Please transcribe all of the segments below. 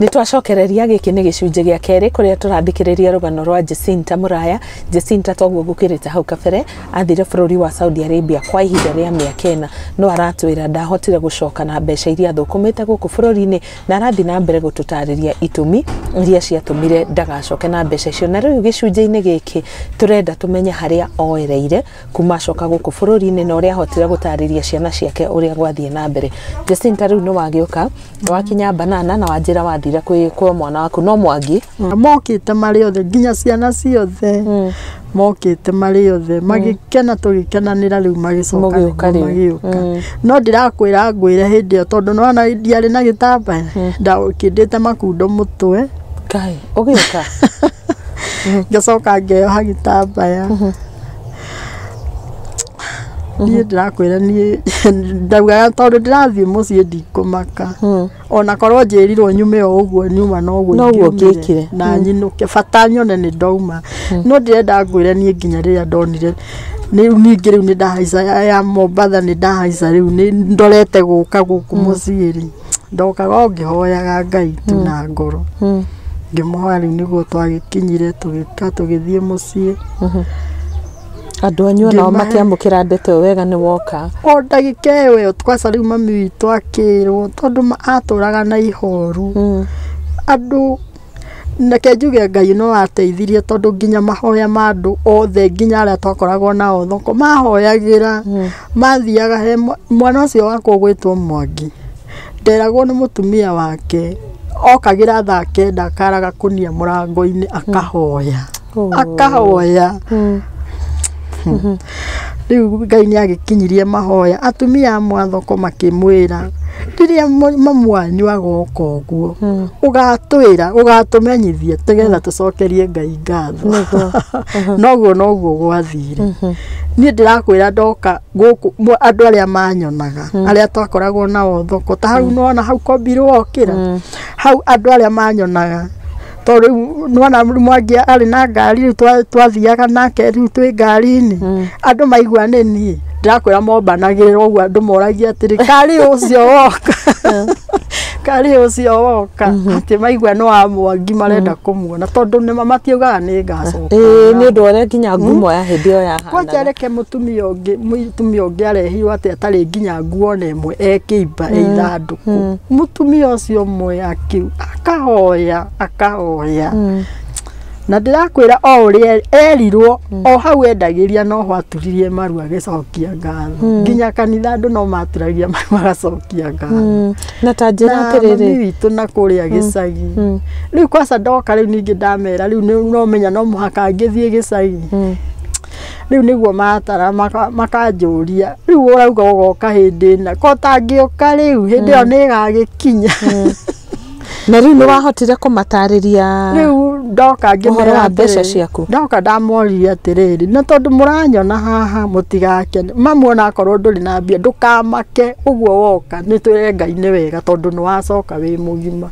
Nitwacokereria giki ni gicunje gia keri kuria turathikiriria rugano rwa Jacinta Muraya. Jacinta toguo gukirite hau kabere athire bururi wa Saudi Arabia kwa ihinda ria miaka 4 no aratwira ndahotire gucoka na mbeca iria thukumite guku bururi-ini na arathi na mbere gututariria itumi iria ciatumire ndagacoke na mbeca icio. Na riu gicunje-ini giki turenda tumenye haria oereire kuma coka guku bururi-ini na uria ahotire gutariria ciana ciake uria gwathie na mbere. Jacinta riu no wagiuka wakinya Banana na wanjira wa kwa mwana waku no mwangi mokite mari othe nginya ciana ciothe mokite mari othe magikena tugikenanira riu magicoka no ndirakwira ngwire hindi yo tondu no na ndiari na gitambaya ndakindite makundo mutwe kai ugiuka ngacoka ngeoha gitambaya niĩ ndirakwĩra niĩ ndaugaga tondũ ndĩrathiĩ mũciĩ ndikũmaka ona korwo njĩrirwo nyume o ũguo nyuma no ũguo ngĩkire na nyinũke bata nyone nĩ ndauma no ndĩrenda ngwĩre niĩ nginya rĩrĩa ndonire ningĩ rĩu nĩ ndahaica ya Mombatha nĩ ndahaica rĩu nĩ ndorete gũka gũkũ mũciĩ rĩ ndokaga o ngĩhoyaga Ngai tu na ngoro ngĩmũhoya rĩu nĩguo twagĩkinyire tũgĩthiĩ mũciĩ. Andu anyu nao makiamukira ndeto wega ni woka o ndagika ĩyo twaca rĩu mami witũ akĩrwo tondũ atũraga na ihoru andu nake njuge Ngai no ateithirie tondũ nginya mahoya ma andu othe nginya arĩa twakoragwo nao thoko mahoyagira mathiaga he mwana ũcio wakwa gwĩtwo Mwangi nderagwo nĩ mũtumia wake okagira thaa 9 akaraga kunia mũrango-inĩ akahoya akahoya riu Ngai nĩ agĩkinyirie mahoya atumia amwe thoko makĩmwĩra rĩrĩa mamu wanyu agoka ũguo ũgatwĩra ũgatũmenyithia tũgetha tũcokerie Ngai ngatho noguo gwathire niĩ ndĩrakwĩra ndoka gũkũ andũ arĩa manyonaga arĩa twakoragwo nao thoko ta hau nona hau kombirwo okĩra hau andũ arĩa manyonaga tondũ nona Mwangi arĩ na ngari twathiaga nake rĩu twĩ ngari-inĩ andũ maigua nĩ niĩ ndĩrakwĩra mombanagĩrĩra ũguo andũ moragia atĩrĩ kari ũcio woka kari ũcio woka atĩ maigua no wa Mwangi marenda kũmuona tondũ nĩ matiugaga nĩ ngacoka nĩ ũndũ ũrĩa nginya ngumo ya hĩndĩ ĩyo yahana kwanja reke mũtumia ũngĩ arehirwo atĩ atarĩ nginya nguo na ĩmwe ekĩimba ithandũkũ mũtumia ũcio ũmwe akahoya na ndĩrakwĩra o ũrĩa erirwo o hau endagĩria no ho aturirie maru agĩcokia ngatho nginya kanitha andũ no maturagia maru magacokia ngatho na ta njĩra atĩrĩrĩ witũ na kũrĩa gĩcagi rĩu kwaca ndoka rĩu ningĩ ndamera rĩu no menya no mũhaka ngĩthiĩ gĩcagi rĩu nĩguo matara makanjũria rĩu ũrauga ũgoka hĩndĩ ĩna ko tangĩũka rĩu hĩndĩ ĩyo nĩ ĩgagĩkinya na rĩu nĩ wahotire kũmatarĩria rĩu ndoka ngĩmera mbeca ciaku ndoka ndamoririe atĩrĩrĩ na tondũ mũranyona haha mũtigakene mamu ona akorwo ndũrĩ na mbia ndũkamake ũguo woka nĩ twĩre Ngai nĩ wega tondũ nĩ wacoka wĩ mũgima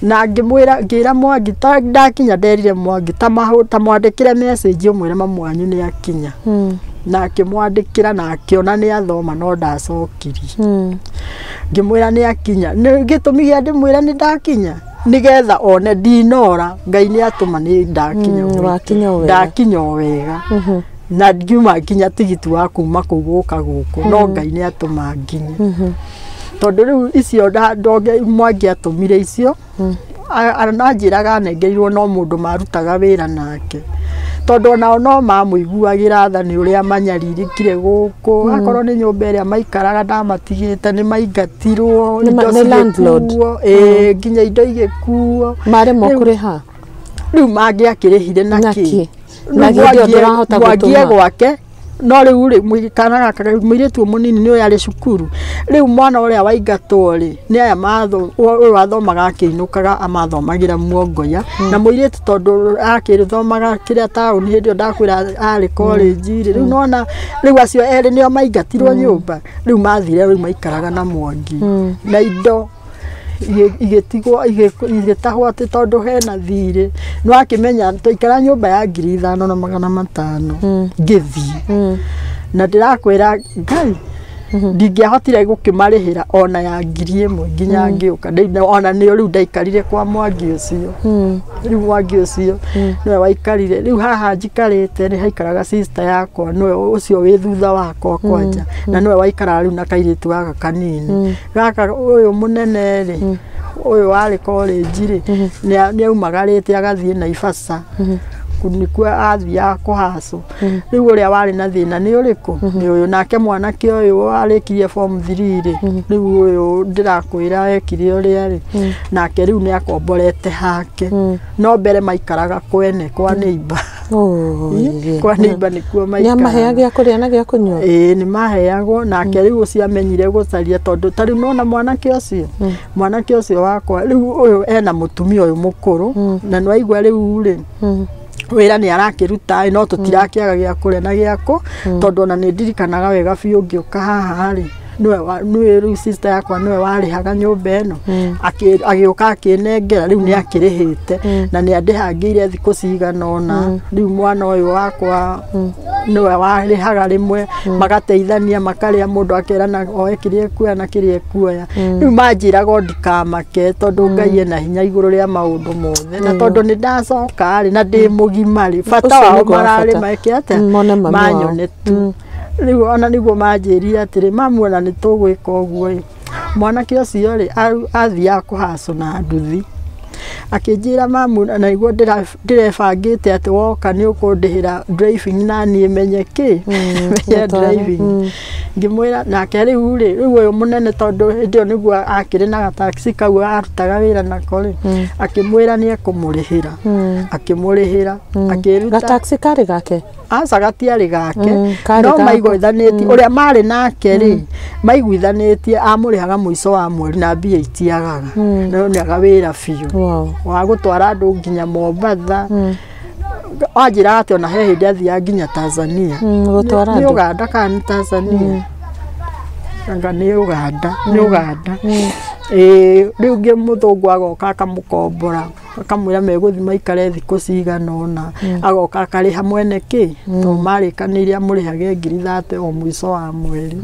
na ngĩra Mwangi ndakinya nderire Mwangi ta mwandĩkĩre message ũmwĩre mamu wanyu nĩ akinya na akĩmwandĩkĩra na akĩona nĩ athoma no ndacokirie ngĩmwĩra nĩ akinya nĩ gĩtũmi gĩa ndĩmwĩra nĩ ndakinya nigetha one ndinora Ngai nĩ atũma nĩ ndakinya wega na ngiuma nginya tigiti wa kuma kũu gũka gũkũ no Ngai nĩ atũma nginye tondũ rĩu icio Mwangi atũmire icio ananjĩraga nengerirwo no mũndũ marutaga wĩra nake tondũ onao no mamũiguagĩra tha nĩ ũrĩa manyaririkire gũkũ akorwo nĩ nyũmba ĩrĩa maikaraga ndamatigĩte nĩ maingatirwo nĩ landlord nginya indo igĩkuo maremwo kũrĩha rĩu mangĩakĩrĩhire nakĩ na gĩthĩ ndũrahota gũtũma gwake no rĩu rĩ kana gaka mũirĩtu mũnini nĩ yarĩ cukuru rĩu mwana ũrĩa waingatwo rĩ nĩ aya ũyũ athomaga akĩinũkaga amathomagĩra Muongoya na mũirĩtu tondũ akĩthomaga kĩrĩa taũni hĩndĩ ĩyo ndakwĩra arĩ college rĩu nona rĩu acio erĩ nĩo maingatirwo nyũmba rĩu mathire rĩu maikaraga na Mwangi na indo igĩtigwo igĩtahwo atĩ tondũ hena thirĩ nĩ wakĩmenya tũikara nyũmba ya 5,500 ngĩthiĩ na ndirakwira Ngai ndingĩahotire gũkĩmarĩhĩra ona ya 1,000 nginya ngĩũka ona nĩo rĩu ndaikarire kwa Mwangi ũcio rĩu Mwangi ũcio nĩwe waikarire rĩu haha njikarĩte nĩ haikaraga sister yakwa nĩwe ũcio wĩ thutha wakwa kwanja na nĩwe waikaraga rĩu na kairĩtu gaka kanini gaka ũyũ mũnene rĩ ũyũ warĩ college rĩ nĩaumagarĩte agathiĩ Naivasha nikuo athiaga kũhacwo rĩu ũrĩa warĩ na thĩna nĩ ũrĩkũ nĩ ũyũ nake mwanake ũyũ arĩkirie form 3 rĩ rĩu ũyũ ndĩrakwĩra ekire ũrĩa rĩ nake rĩu nĩ akomborete hake no mbere maikaraga kwene kwa neighbor kwa neighbor nĩkuo maikaraga nĩamaheaga gĩa kũrĩa na gĩa kũnyua nĩ maheagwo nake rĩu ũcio amenyire gũcaria tondũ tarĩu nona mwanake ũcio wakwa rĩu ũyũ ena mũtumia ũyũ mũkũrũ na nĩwaigua rĩu rĩ wĩra nĩ arakĩruta no tũtirakĩaga gĩa kũrĩa na gĩako tondũ ona nĩ ndirikanaga wega biũ ngĩũka haha rĩ nĩwe rĩu sister yakwa nĩwe warĩhaga nyũmba ĩno agĩũka akĩnengera rĩu nĩ akĩrĩhĩte na nĩ andĩhangĩire thikũ cigana ũna rĩu mwana ũyũ wakwa nĩwe warĩhaga rĩmwe magateithania makarĩa mũndũ akerana oe kĩrĩa ekuoya na kĩrĩa ekuoya rĩu manjĩraga ndikamake tondũ Ngai ena hinya igũrũ rĩa maũndũ mothe na tondũ nĩ ndacoka rĩ na ndĩ mũgima rĩ bata wao mararĩ mekĩte manyone tu rĩu ona nĩguo manjĩrire atĩrĩ mamuona nĩ tũgwĩka ũguo mwanake ũcio rĩ athiaga kũhacwo na nduthi akĩnjĩra mamu na nĩguo ndĩrebangĩte atĩ woka nĩ ũkũndĩhĩra driving na niĩ menye kĩ menye driving ngĩmwĩra nake rĩu ũyũ mũnene tondũ hĩndĩ ĩyo nĩguo akĩrĩ na gataxi kau arutaga wĩra nako rĩ akĩmwĩra nĩ ekũmũrĩhĩra akĩmũrĩhĩra akĩruta gataxi karĩ gake aca gatiarĩ gake no maiguithanĩtie ũrĩa marĩ nake rĩ maiguithanĩtie amũrĩhaga mũico wa mweri na mbia itiagaga no nĩaga wĩra biũ wa gũtwara andũ nginya Mombatha wanjĩra atĩ ona he hĩndĩ athiaga nginya Tanzania nĩ Uganda kana Tanzania anga nĩ Uganda rĩu mũthũngũ agoka akamũkombora akamwĩra megũthiĩ maikare thikũ cigana ũna agoka akarĩha mwene kĩ tondũ marĩkanĩire amũrĩhage 30,000 o mũico wa mweri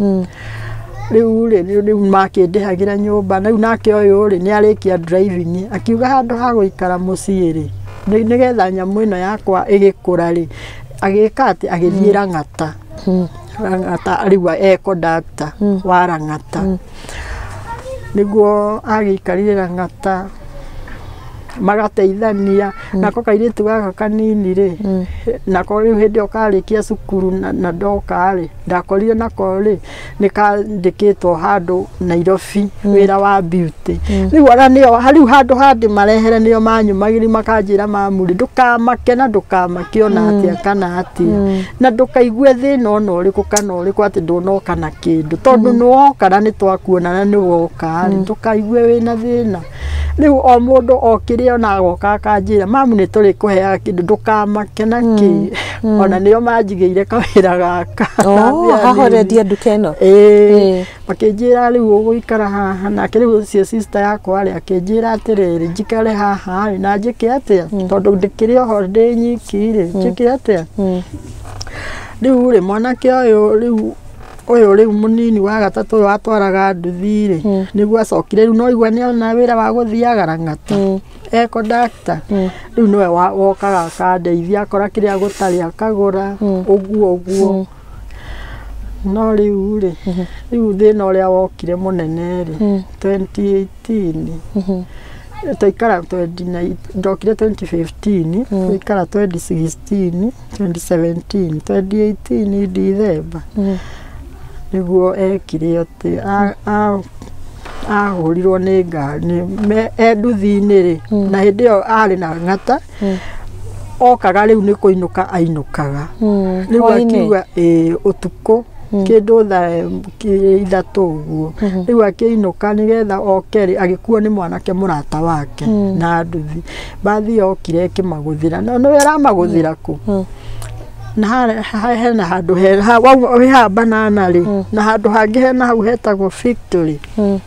rĩu makĩndĩhagĩra nyũmba rĩu nake ũyũ rĩ nĩ arĩkia driving akiuga handũ ha gũikara mũciĩ rĩ nĩgetha nyamũ ĩno yakwa ĩgĩkũra rĩ agĩka atĩ agĩthiĩ Lang'ata rĩu conductor wa Lang'ata nĩguo agĩikarire Lang'ata magateithania nako kairĩtu gaka kanini rĩ nako rĩu hĩndĩ ĩyo karĩkia cukuru na ndoka rĩ ndakorire nako rĩ nĩ kandĩkĩtwo handũ Nairobi wĩra wa beauty rĩu ona nĩo rĩu handũ handĩ marehere nĩo manyumagĩri makanjĩra mamu rĩ ndũkamake na ndũkamake ona atĩa kana atĩa na ndũkaigue thĩna ona ũrĩkũ kana ũrĩkũ atĩ ndũnoka na kĩndũ tondũ nĩwoka na nĩ twakuonana nĩwoka rĩ ndũkaigue wĩna thĩna rĩu o mũndũ okĩrĩ ona agoka akanjĩra mamu nĩ tũrĩ kũheaga kĩndũ ndũkamake na kĩ ona nĩo manjigĩire kawĩra gaka hahoreria nduka ĩno makĩnjĩra rĩu ũgũikara haha nake rĩu ũcio sister yakwa rĩ akĩnjĩra atĩrĩrĩ njikare haha na njĩke atĩa tondũ ndĩkĩrĩ oho ndĩ nyiki rĩ njĩke atĩa rĩu rĩ mwanake ũyũ rĩu mũnini wa gatatũ ũyũ atwaraga nduthi rĩ nĩguo acokire rĩu no igua nĩ ona wĩra wa gũthiaga Lang'ata conductor rĩu nĩwe wokaga akandeithia akora kĩrĩa gũtarĩ akagũra ũguo no rĩu rĩ rĩu thĩna ũrĩa wokire mũnene rĩ 2018 tũikara ndokire 2015 tũikara 2016 2017 2018 December nĩguo ekire atĩ ahũrirwo nĩ ngari nduthi-inĩ rĩ na hĩndĩ ĩyo arĩ na Lang'ata okaga rĩu nĩ kũinũka ainũkaga rĩu akiuga ũtukũ kĩndũ thaa 3 ũguo rĩu akĩinũka nĩgetha oke rĩ agĩkuo nĩ mwanake mũrata wake na nduthi bathi yokire ĩkĩmagũthĩra no nĩwe aramagũthĩra kũ na hena handũ ha banana rĩ na handũ hangĩ hena hau hetagwo Victory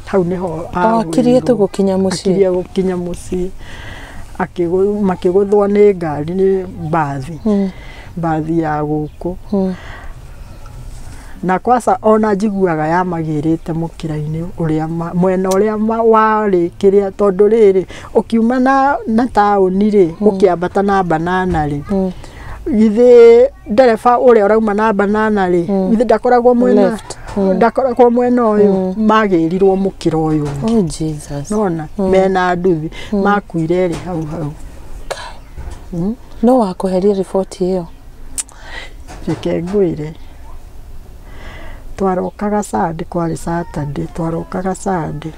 hau nĩho akiriye gũkinya mũciĩ makĩgũthwo nĩ ngari nĩ bathi ya gũkũ na kwasa ona njiguaga yamagirite mukira-ini uria mwena uria wari kiria tondu riri ukiuma na tauni ri ukiambata na banana ri ithe ndereba uria urauma na banana ri ithe ndakoragwo mwena ndakoragwo mwena uyu magirirwo mukira uyu oh Jesus nona mena nduthi makuire ri hau no wakuheria riboti iyo reke ngwire twarokaga Sunday kwari Saturday twarokaga Sunday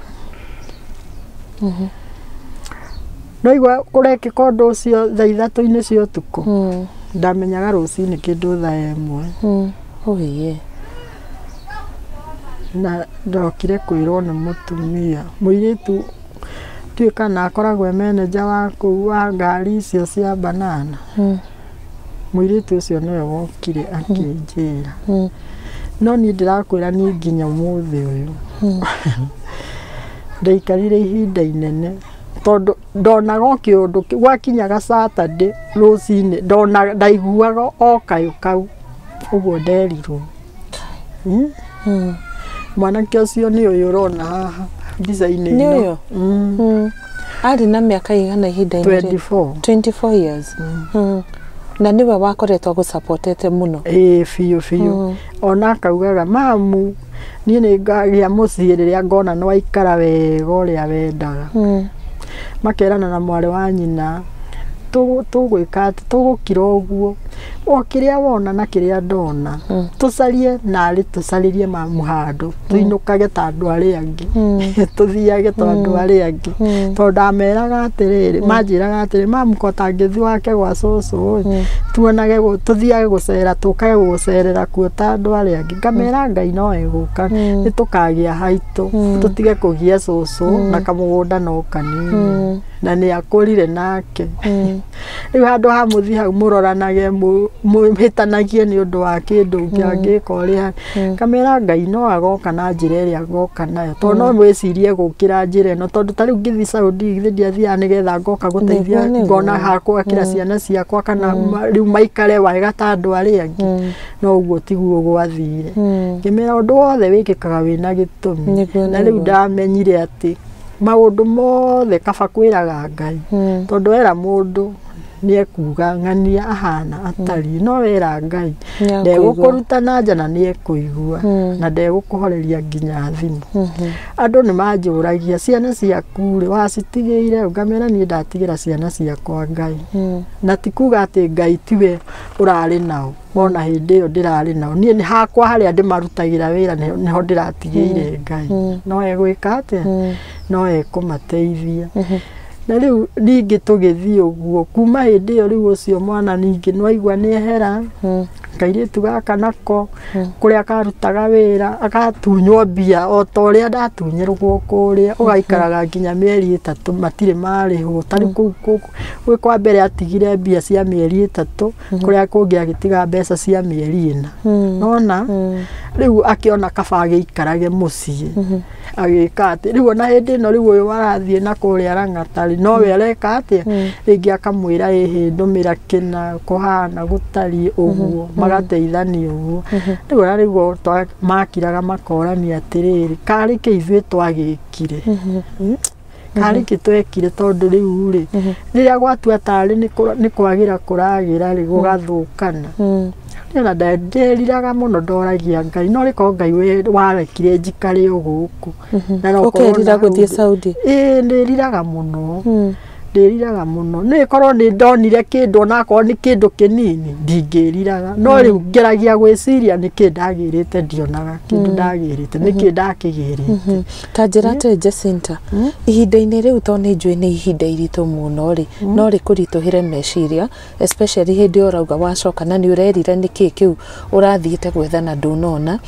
no igwa kureke kondo ucio thaa 3 cia utuku ndamenyaga rucini kindu thaa 1 oh ye na ndokire kwirwo ni mutumia muiritu tuika na akoragwo manager wa kuu wa ngari icio cia banana muiritu ucio niwe wokire akinjira no ni ndirakwira ni nginya muthi uyu ndaikarire ihinda inene tondu ndonaga kiundu gwakinyaga Saturday rucini ndaiguaga o kayu kau uguo nderirwo mwanake ucio ni uyu urona haha mbica-ini ni uyu ari na miaka igana ihinda 24 years na niwe wakoretwo gusupportete muno fiu ona kaugaga mamu nie ni ngagia mucii riria ngona no aikara wega uria wendaga makerana na mwari wa nyina tugwika ati tugukira uguo o kiria wona na kiria ndona tucarie nari tucaririe mamu handu tuinukage ta andu aria angi tuthiage ta andu aria angi tondu ameraga atiriri manjiraga atiri mamu ko tangithi wake gwa cucu tuonage tuthiage gucera tukage gucerera kuo ta andu aria angi ngamera Ngai no eguka nitukagia haitu tutige kugia cucu na kamugunda no kanini na ni akurire nake riu handu ha muthi hau muroranage muhitanagie ni undu wa kindu ngika uria kamera Ngai no agoka na njira iria agoka nayo tondu no mwicirie gukira njira ino tondu tariu ngithi Saudi ngithi ndiathia nigetha ngoka guteithia ngona hakwa kira ciana ciakwa kana riu maikare wega ta andu aria angi no uguo tiguo gwathire ngimera undu wothe wikikaga wina gitumi na riu ndamenyire ati maundu mothe kaba kwiraga Ngai tondu era mundu ni ekuga ng'ania ahana atari no wera Ngai ndegukuruta na njana ni ekuigua na ndegukuhoreria nginya thimu andu ni manjuragia ciana ciaku ri wacitigeire ngamera ni ndatigira ciana ciakwa Ngai na tikuga ati Ngai tiwe urari nao ona hindi iyo ndirari nao ni hakwa haria ndimarutagira wira niho ndiratigire Ngai no egwika ati no ekumateithia na riu ningi tugithii uguo kuma hindi iyo riu ucio mwana ningi no aigua ni ehera kairitu gaka nako kuria karutaga wira agatunywo mbia o ta uria ndatunyirwo kuria ugaikaraga nginya mieri 3 matire marihwo tari gwi kwa mbere atigire mbia cia mieri 3 kuria kungi agitiga mbeca cia mieri 4 nona riu akiona kaba agiikarage mucii agika ati riu ona hindi no riu uyu warathie na kuria Rangatari no wereka ati ringi akamwira ndumira kina kuhana gutari uguo magateithania uguo riu makiraga makorania atiriri kari ke ithuĩ twagikire kari ke twekire tondu riu ri riria gwatua tari ni kwagira kuragira ri gugathukana na nderiraga muno ndoragia Ngai no riko Ngai warekire njikare uguku na no ukerira guthie Saudi ndiriraga muno ni korwo ni ndonire kindu na korwo ni kindu kinini ndingiriraga no riu ngeragia gwiciria ni kindagirite ndionaga kindu ndagirite ni kindakigirite tanjira te Jacinta ihinda-ini riu to ni njui ni ihinda iritu muno ri no ri kurituhire meciria especially hindi urauga wacoka na ni urerira ni kiu urathiite gwethana ndunona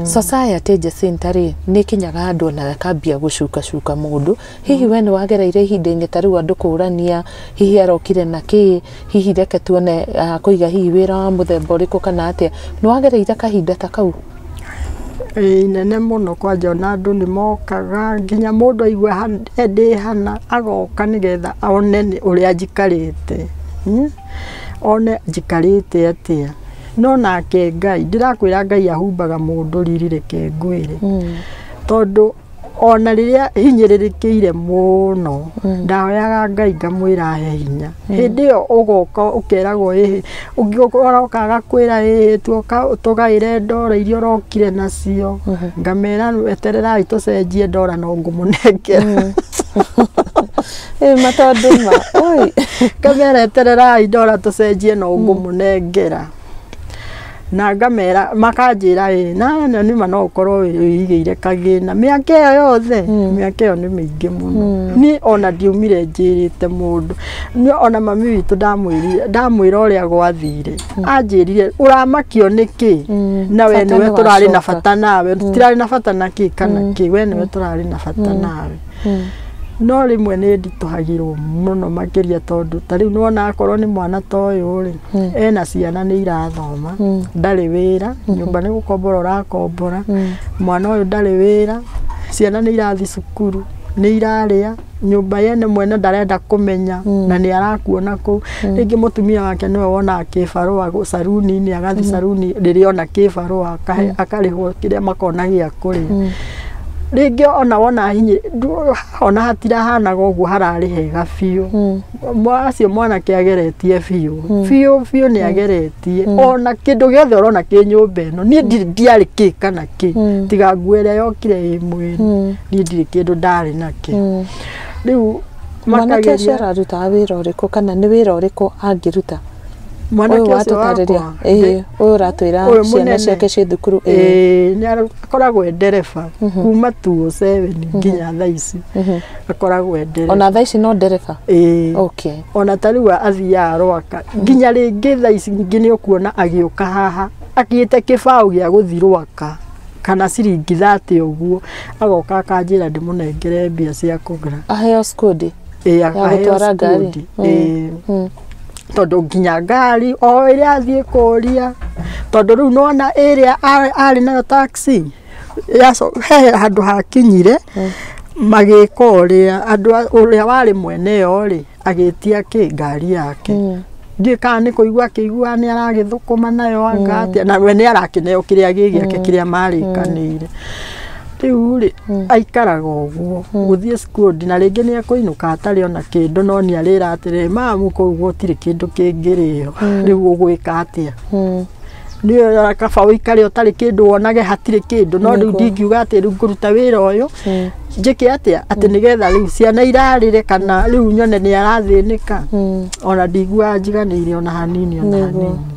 society Jacinta ri ni kinyaga andu na kambia gucuka mundu hihi we ni wagereire ihinda-ini tariu andu kurania hihi arokire na ki hihi reke tuone kuiga hihi wira wa muthemba uriku kana atia ni wagereire kahinda ta kau inene muno kwanja na andu ni mokaga nginya mundu aigua endi hana agoka nigetha one uria njikarite one njikarite atia no nake Ngai ndirakwira Ngai ahumbaga mundu riri reke ngwire tondu ona riria hinyiririkiire muno ndahoyaga Ngai ngamwira he hinya hindi yo ugoka ukeragwo ungikora ukaga kwira tugaire ndora irio rokire nacio ngamera eterera itucenjie ndora no ngumunengera matonduma oi ngamera eterera ndora tucenjie no ngumunengera na ngamera makanjira na nima no ukorwo wigiire kagina miaka iyo yothe miaka iyo ni mingi muno ni ona ndiumire njirite mundu ni ona mami witu ndamwira uria gwathire anjirire uramakio niki na we niwe turari na bata nawe tutirari na bata naki kana ki we niwe turari na bata nawe no rimwe ni ndituhagirwo muno makiria tondu tariu nona akorwo ni mwana toyo ri ena ciana ni irathoma ndari wira nyumba ni gukombora urakombora mwana uyu ndari wira ciana ni irathi cukuru ni iraria nyumba yene mwene ndarenda kumenya na ni arakuona ku ringi mutumia wake niwe wona kibarua saruni ni agathi saruni ririona kibarua akarihwo kiria makona gia kuria ringi ona wona hinyi ona hatira hanaga uguo harari hega biu acio mwana kiageretie biu ni ageretie ona kindu giothe urona ki nyumba ino ni ndiari ki kana ki tiga ngwere yokire imwe ni ndiri kindu ndari naki riu mwanake acio araruta wira uriku kana ni wira uriku angiruta mwanake acio wakwa uyu uratwira ciana ciake ci thukuru ni akoragwo ndereba kuma 2007 nginya thaici akoragwo ndereba ona thaici no ndereba okay ona tariu athia rwaka nginya ringi thaici ngi ni ukuona agiuka haha akiite kibau gia guthi rwaka kana ciringi 30 uguo agoka akanjira ndimunengere mbia cia kugura aheo skudi agutwara ngari tondu nginya ngari o iria athie kuria tondu riu nona iria ari nayo taxi he handu hakinyire magika uria andu uria wari mwene yo ri agitia ki ngari yake ndika ni kuigua ni aragithukuma nayo angatia na we ni arakineo kiria gigiake kiria marikanire riu ri aikaraga uguo guthie skudi na ringi ni akuinuka atari ona kindu no ni arira atire mamu kuguo tiri kindu kingirio riu ugwika atia ni akabau ikare utari kindu wonage hatire kindu no riu ndingiuga ati riu nguruta wira uyu njike atia ati nigetha riu ciana irarire kana riu nyone ni arathinika ona ndigua njiganire ona hanini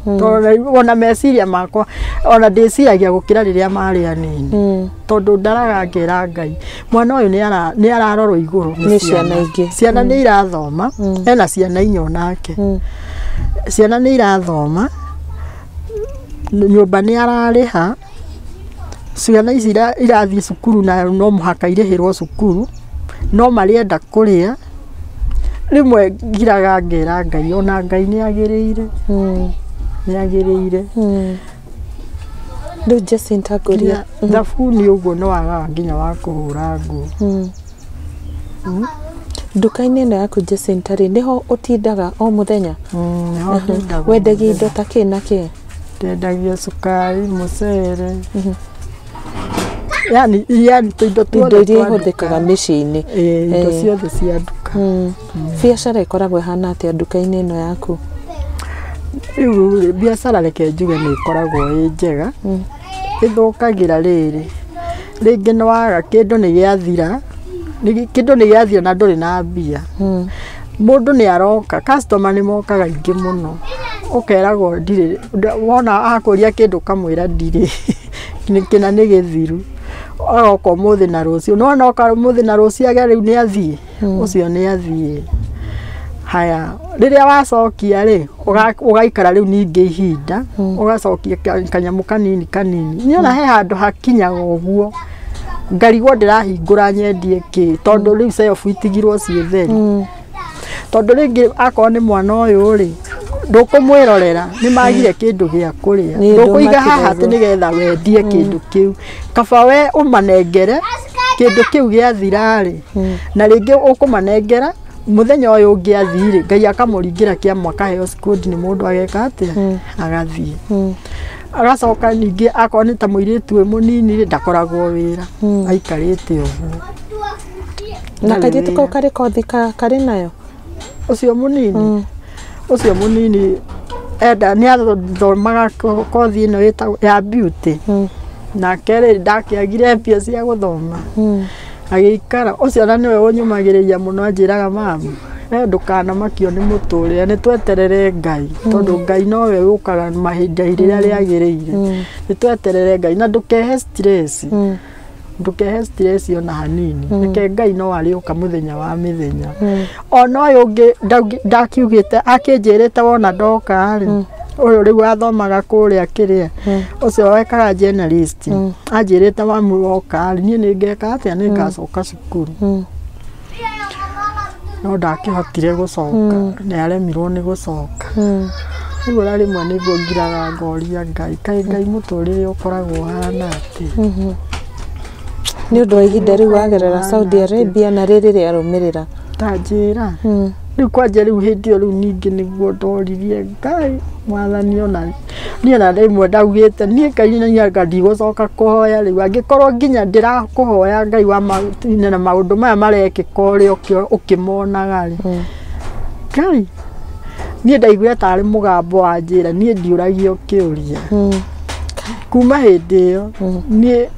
tondu ona meciria makwa ona ndiciragia gukira riria mari anini tondu ndaraga ngera Ngai mwana uyu ni ararorwo iguru ni ciana ingi ciana ni irathoma ena ciana inyo nake ciana ni irathoma nyumba ni arariha ciana ici irathie cukuru na no muhaka irihirwo cukuru no marienda kuria rimwe ngiraga ngera Ngai ona Ngai ni agiriire riu Jacinta Nguria thabuni uguo no wagaga nginya wa kuhura nguo nduka-inĩ ĩno yaku Jacinta rĩ niho utindaga o muthenya wendagia indo ta kĩ na kĩ ndendagia cukari mucere yani indo iria ihuthikaga mĩciĩ-inĩ indo ciothe cia nduka biacara ikoragwo ihana atĩa nduka-inĩ ĩno yaku riu biacara reke njuge ni ikoragwo njega ithukagira riri ringi ni waga kindu ni giathira na nduri na mbia mundu ni aroka customer ni mokaga ingi muno ukeragwo ndire wona akuria kindu kamwira ndire kina ni githiru agoka muthi na rucio nona oka muthi na rucio age riu ni athie ucio ni athie haya riria wacokia ri ugaikara riu ningi ihinda ugacokia kanyamu kanini niona he handu hakinyaga uguo ngarigwo ndirahingura nyendie ki tondu riu self itigirwo cie theri tondu ringi akwa ni mwana uyu ri ndukumwirorera ni magire kindu gia kuria ndukuiga haha ati nigetha wendie kindu kiu kaba we umanengere kindu kiu giathira ri na ringi ukumanengera muthenya uyu ungi athire Ngai akamuringira kiama akaheo skodi ni mundu ageka atia agathie agacoka ningi akoni ta muiritu we munini ri ndakoragwo wira aikarite uguo na kairitu kau kari kothi kari nayo ucio munini enda ni athomaga kothi ino ya beauty na kere ndakiagire pia cia guthoma agikara ucio na niwe unyumagiriria muno anjiraga mama ndukana makio ni muturire ni tweterere Ngai tondu Ngai nowe ukaga mahinda iria riagiriire ni tweterere Ngai na ndukehe stress ona hanini nike Ngai no ari uka muthenya wa mithenya ona uyu ungi ndakiugite akinjirite wona ndoka ri uyu riu athomaga kuria kiria ucio wekaga journalist anjirite mamu woka ri ni ngeka atia ni ngacoka cukuru no ndakihotire gucoka ni aremirwo ni gucoka riu rimwe niguo ngiraga ngoria Ngai kai Ngai muturire ukoragwo hana ati ni undu wa ihinda riu wagerera Saudi Arabia na riri riarumirira tanjira riu kwanja riu hindi iyo riu ningi niguo ndoririe Ngai mwathani ona rimwe ndaugite nie Ngai nyaga ndigũcoka kuhoya riu angikorwo nginya ndirakuhoya Ngai wa na maundu maya marekika uria ukimonaga ri Ngai nie ndaigua tari mugambo wa njira nie ndiuragio kiuria kuma hindi iyo nie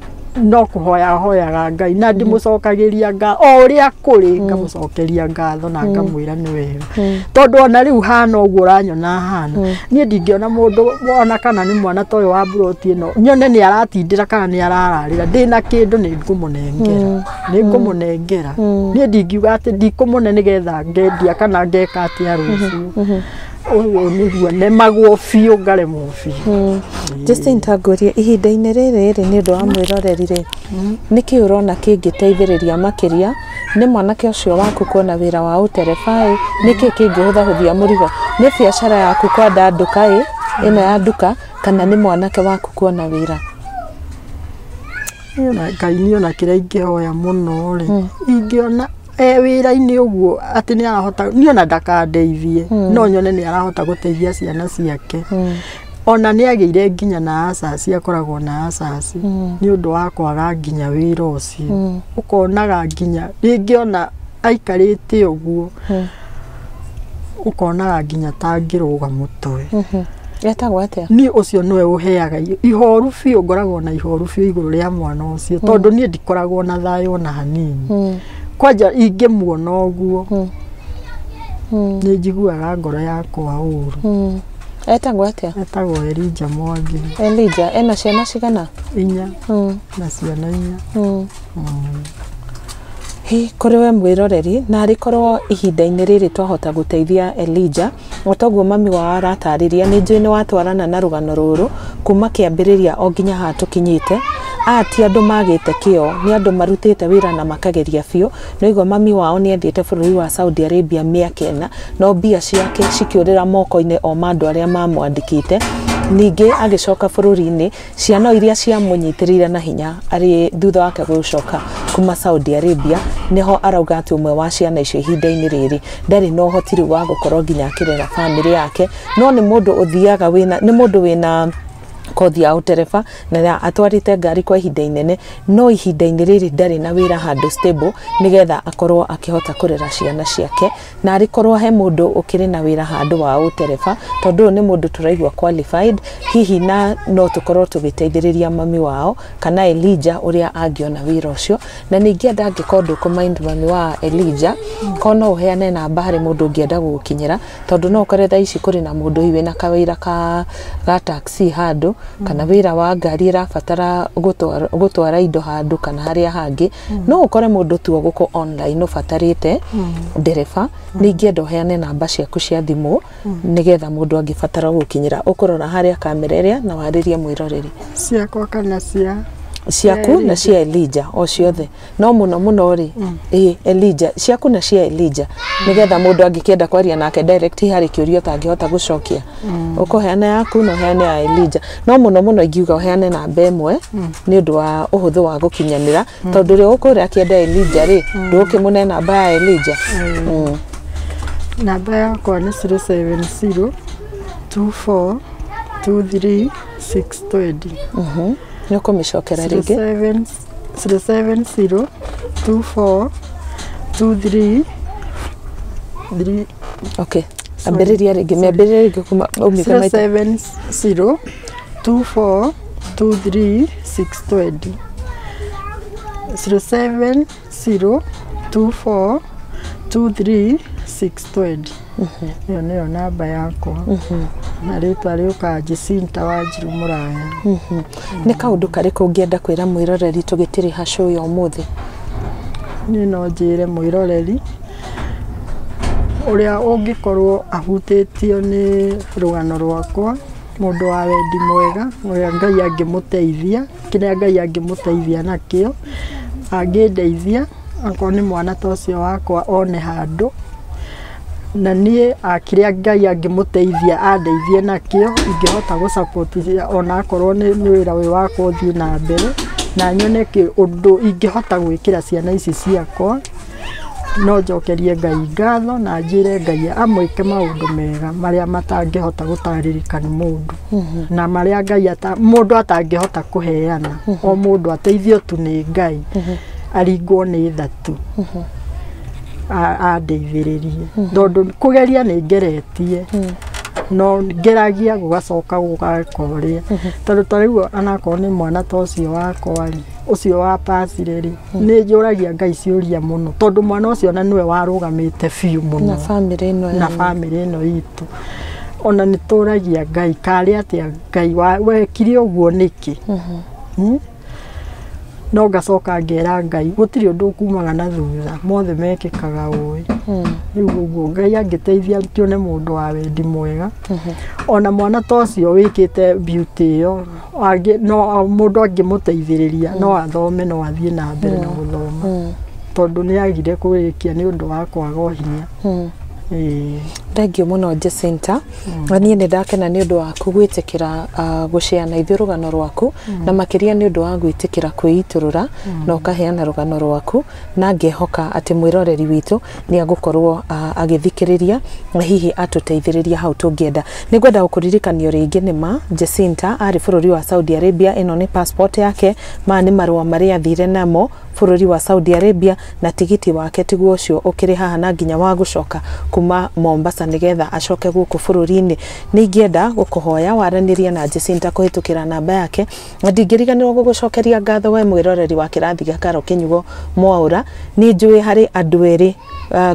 no kuhoyaga Ngai na ndimucokagiria o uria kuri ngamucokeria ngatho na ngamwira ni wega tondu ona riu hana uguo uranyona hana nie ndingiona mundu ona kana ni mwana toyo wa buroti ino nyone ni aratindira kana ni arararira ndina kindu ni ngumunengera nie ndingiuga ati ndikumune nigetha ngendia kana ngeka atia rucio uyu niguo nemagwo biũ ngaremwo biũ Jacinta Ngũria ihinda-inĩ rĩrĩ ni undu wa mwĩroreri niki urona kingiteithĩrĩria makiria ni mwanake ucio waku kuona wira wa utereba niki kingĩhũthahũthia mũrigo ni biacara yaku kwenda nduka ino ya nduka kana ni mwanake waku kuona wira Ngai niona kiria ingĩhoya muno ri ingiona wira-ini uguo ati ni arahota niona ndakandeithie no nyone ni arahota guteithia ciana ciake ona ni agire nginya na asasi akoragwo na asasi ni undu wa kwaga nginya wira ucio ukonaga nginya ringiona aikarite uguo ukonaga nginya tangiruga mutwe etagwo atia ni ucio niwe uheaga ihoru biũ ngoragwo na ihoru biũ iguru ria mwana ucio tondu ni ndikoragwo na thayo na hanini kwanja ingimuona uguo ni njiguaga ngoro yakwa uru etagwo atia etagwo Elijah Mwangi Elijah ena ciana cigana 4 na ciana 4 kuri we mwiroreri na arikorwo ihinda-inĩ rĩrĩ twahota guteithia Elijah otoguo mami wao aratariria ni njui ni watwarana na rugano ruru kuma kiambiriria o nginya ha tukinyite ati andu magite kio ni andu marutite wira na makageria biũ no igwa mami wao ni athiete bũrũri wa Saudi Arabia mĩaka 4 no mbia ciake cikiurira moko-inĩ o mandu aria mamwandikite ningi agicoka bũrũri-inĩ ciana iria ciamunyitirire na hinya ari thutha wake gucoka kuma Saudi Arabia niho arauga ati umwe wa ciana icio ihinda-inĩ rĩrĩ ndari no hotiri wa gukorwo nginya akirera family yake no ni mundu uthiaga ni mundu wina kothi ya utereba na atwarite ngari kwa ihinda inene no ihinda-inĩ rĩrĩ ndari na wira handu stable nigetha akorwo akihota kurera ciana ciake na arikorwo he mundu ukiri na wira handu wa utereba tondu ni mundu turaigwa qualified hihi na no tukorwo tugiteithĩrĩria mami wao kana Elijah uria angiona wira ucio na ningi angikorwo kumind mami wa Elijah kono uheane namba hari mundu ungienda gukinyira tondu no ukore tha ici kuri na mundu iwe na kawira ka taxi handu kana wira wa ngari irabatara gutwara indo handu kana haria hangi no ukore mundu tu guko online ubatarite ndereba ningi ndoheane namba ciaku cia thimu nigetha mundu angibatara gukinyira ukorora haria kamera iria na waririe mwiroreri ciakwa kana ciaku na cia Elijah o ciothe no muno ri Elijah ciaku na cia Elijah nigetha mundu angikienda kwaria nake direct hari kiurio tangihota gucokia ukoheana yaku no heane ya Elijah no muno ingiuga uheane namba ĩmwe ni undu wa uhuthu wa gukinyanira tondu ri ukuri akienda Elijah ri ndukimunena namba ya Elijah namba yakwa nĩ 070 24 23 620. Nĩ ũkũmĩcokera rĩngĩ? 070 24 23 Okay. Ambĩrĩria rĩngĩ, mĩambĩrĩria rĩngĩ kuma umĩga maita. 070 24 23 620. 070 24 23 620. Ĩyo nĩyo namba yakwa. Na rĩtwa rĩũka Jacinta Wanjiru Mũraya. Nĩ kaũndũ karĩkũ ũngĩenda kwĩra mwĩroreri tũgĩtĩrĩha show ya ũmũthĩ? Niĩ no njĩre mwĩroreri ũrĩa ũngĩkorwo ahutĩtio nĩ rũgano rwakwa, mũndũ wa wendi mwega, ũrĩa Ngai angĩmũteithia, kĩrĩa Ngai angĩmũteithia nakĩo, angĩndeithia, akorwo nĩ mwana ta ũcio wakwa one handũ, na niĩ kĩrĩa Ngai angĩmũteithia andeithie nakĩo, ingĩhota gũsapotithia ona akorwo nĩ wĩra wĩ wakwa ũthiĩ na mbere, na nyone ũndũ ingĩhota gwĩkĩra ciana ici ciakwa, no njokerie Ngai ngatho na njĩre Ngai amwĩke maũndũ mega marĩa matangĩhota gũtarĩrĩka nĩ mũndũ, na marĩa Ngai mũndũ atangĩhota kũheana, o mũndũ ateithio tu nĩ Ngai, aringwo nĩ tha tu, andeithĩrĩrie, tondũ kũgeria nĩ ngeretie, no ngeragia gũgacoka gũgakorĩa, tondũ ta rĩu anakorwo nĩ mwana ta ũcio wakwa rĩ, ũcio wa pasire rĩ, nĩ njũragia Ngai ciũria mũno, tondũ mwana ũcio na niwe warũgamĩte biũ mũno na bamĩrĩ ĩno itũ, ona nĩ tũragia Ngai karĩ atĩa Ngai wekire ũguo nĩkĩ, no ngacoka ngera Ngai gũtirĩ ũndũ ukumaga na thutha, mothe mekĩkaga ũĩ. Rĩu ũguo Ngai angĩteithia tuone mũndũ wa wendi mwega, ona mwana ta ũcio wĩkĩte beauty ĩyo, no mũndũ angĩmũteithĩrĩria, no athome, no athiĩ na mbere na gũthoma, tondũ nĩ agire kũrĩkia nĩ ũndũ wa kwaga hinya. Thengiũ mũno Jacinta, na niĩ nĩ ndakena nĩ ũndũ waku gwĩtĩkĩra gũceana ithuĩ rũgano rwaku, na makĩria nĩ ũndũ wa gwĩtĩkĩra kwĩitũrũra na ũkaheana rũgano rwaku, na ngehoka atĩ mwĩroreri witũ nĩ agũkorwo agĩthikĩrĩria na hihi atũteithĩrĩria hau tũngĩenda. Nĩ ngwenda gũkũririkanio rĩngĩ nĩma Jacinta arĩ bũrũri wa Saudi Arabia, ĩno nĩ passport yake, maya nĩ marũa marĩa athire namo bũrũri wa Saudi Arabia, na tigiti wake tiguo ũcio ũkĩrĩ haha na nginya wa gũcoka kuma Mombasa nĩgetha acoke gũkũ bũrũri-inĩ. Nĩ ingĩenda gũkũhoya waranĩria na Jacinta kũhĩtũkĩra namba yake, na ndingĩriganĩrwo gũgũcokeria ngatho we mwĩroreri wa kĩrathi gĩa Karo Kĩnyugo Mwaũra. Nĩ njũĩ harĩ andũ erĩ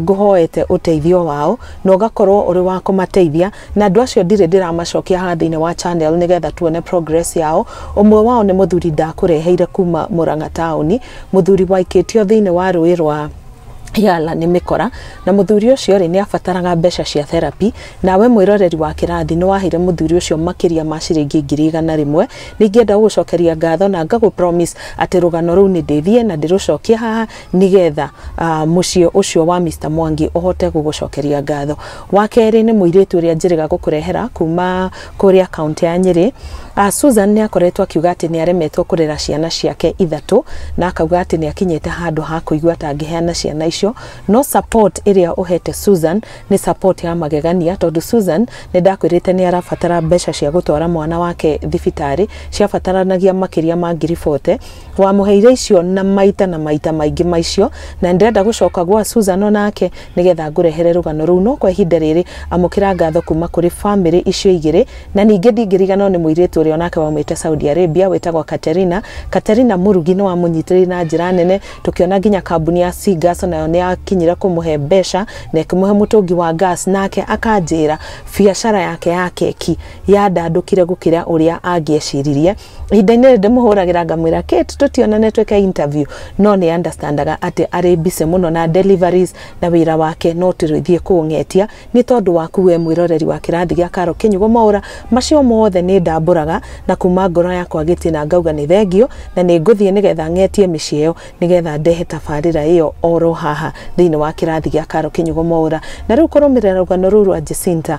ngũhoete ũteithio wao, na ũgakorwo ũrĩ wa kũmateithia, na andũ acio ndirĩ ndĩramacokia haha thĩinĩ wa channel nĩgetha tuone progress yao. Ũmwe wao nĩ mũthuri ndakũreheire kuma Mũrang'a taũni, mũthuri waikĩtio thĩinĩ wa rũĩ rwa Yala nĩ Mĩkora, na mũthuri ũcio rĩ nĩ abataraga mbeca cia therapy, nawe mwĩroreri wa kĩrathi nĩ waheire mũthuri ũcio makĩria ma ciringi 100,000. Nĩ ingĩenda gũcokeria ngatho na ngagũ promise atĩ rũgano rũu nĩ ndĩthie na ndĩrũcokie haha nĩgetha mũciĩ ũcio wa Mr. Mwangi ũhote gũgũcokeria ngatho. Wa kerĩ nĩ mũirĩtu ũrĩa njĩrĩga gũkũrehera kuma kũrĩa kaunti ya Nyĩrĩ. Susan nĩ akoretwo akiuga atĩ nĩ aremetwo kũrera ciana ciake 3, na akauga atĩ nĩ akinyĩte handũ ha kũigua atangĩheana ciana icio, no support ĩrĩa ũhete Susan nĩ support ya magegania, tondũ Susan nĩ ndakwĩrĩte nĩ arabatara mbeca cia gũtwara mwana wake thibitarĩ, ciabataranagia makĩria ma 40,000, wamũheire icio na maita maingĩ maicio, na ndĩrenda gũcoka gwa Susan onake nĩgetha ngũrehere rũgano rũu, no kwa ihinda rĩrĩ amũkĩra ngatho kuma kũrĩ family icio igĩrĩ, na ningĩ ndingĩriganĩrwo nĩ mũirĩtu ũrĩa onake waumĩte Saudi Arabia wetagwo Katerina Murugi nĩ wamũnyitĩrĩire na njĩra nene, tũkĩona nginya kambuni ya Seagas nayo nĩ yakinyire kũmũhe mbeca na ĩkĩmũhe mũtũngi wa gas, nake akanjĩra biacara yake ya keki yandandũkire gũkĩra ũrĩa angĩeciririe. Ihinda-inĩ ndĩmũhũragĩra ngamwĩra Kate tũtionane twĩke interview, no nĩ understandaga atĩ arĩ busy mũno na deliveries na wĩra wake no tũrĩthiĩ kũng'etia, nĩ tondũ waku we mwĩroreri wa kĩrathi gĩa Karo Kĩnyugo Mwaũra. Macio mothe nĩ ndambũraga na kuma ngoro yakwa gĩtina ngauga nĩ thengio, na nĩ ngũthiĩ nĩgetha ng'etie mĩciĩ ĩyo nĩgetha ndehe tabarĩra ĩyo oro haha thĩinĩ wa kĩrathi gĩa Karo Kĩnyugo Mwaũra. Na rĩu kũrũmĩrĩra rũgano rũu rwa Jacinta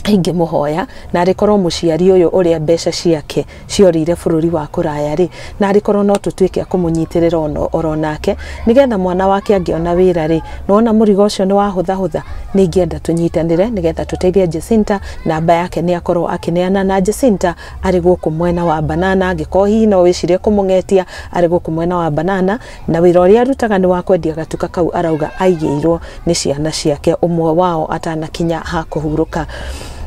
ingĩmũhoya na arikorwo mũciari ũyũ ũrĩa mbeca ciake ciorire bũrũri wa kũraya rĩ, na arikorwo no tũtuĩke kũmũnyitĩrĩra oronake nigetha mwana wake angĩona wĩra rĩ, nona mũrigo ũcio nĩ wahũthahũtha. Nĩ ingĩenda tũnyitanĩre nigetha tũteithie Jacinta. Namba yake nĩ akorwo akĩneana, na Jacinta arĩ gũkũ mwena wa Banana. Angĩkorwo hihi no wĩcirie kũmũng'etia, arĩ gũkũ mwena wa Banana, na wĩra ũrĩa arutaga nĩ wa kwendia gatuka kau arauga aigĩirwo nĩ ciana ciake, ũmwe wao atanakinya ha kũhurũka.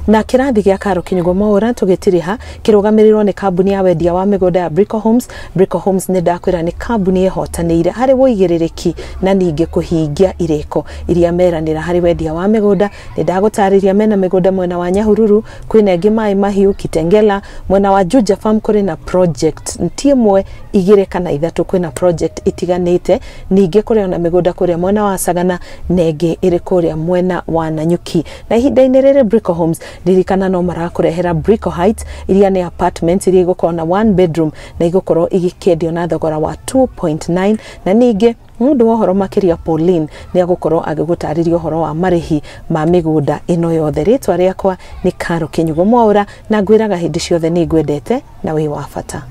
Na kĩrathi gĩa Karo Kinyugo Mwaura tũgĩtiriha kĩrũgamĩrĩrwo nĩ kambuni ya wendia wa mĩgũnda ya Brico Homes. Brico Homes nĩ ndakwĩra nĩ kambuni ĩhotanĩire harĩ wũigĩrĩrĩki na ningĩ kũhingia irĩko iria meranĩra harĩ wendia wa mĩgũnda. Nĩ ndagũtarĩria mena mĩgũnda mwena wa Nyahururu, kwĩna ĩngĩ Mai Mahiu, Kitengela, mwena wa Juja Farm kũrĩ na project ti ĩmwe, igĩrĩ kana ithatũ, kwĩna project itiganĩte. Ningĩ kũrĩ ona mĩgũnda kũrĩa mwena wa Sagana na ĩngĩ ĩrĩ kũrĩa mwena wa Nanyuki. Na ihinda-inĩ rĩrĩ Brico Homes ririkana no marakũrehera Brico Heights iria nĩ apartments iria igũkorwo na 1 bedroom na igũkorwo igĩkendio na thogora wa 2.9. na ningĩ mũndũ wa ũhoro makĩria Pauline nĩ agũkorwo agĩgũtarĩria ũhoro wa marĩhi ma mĩgũnda ĩno yothe. Rĩtwa rĩakwa nĩ Karo Kinyugo Mwaura, na ngwĩraga hĩndĩ ciothe nĩ ngwendete na wĩ wa bata.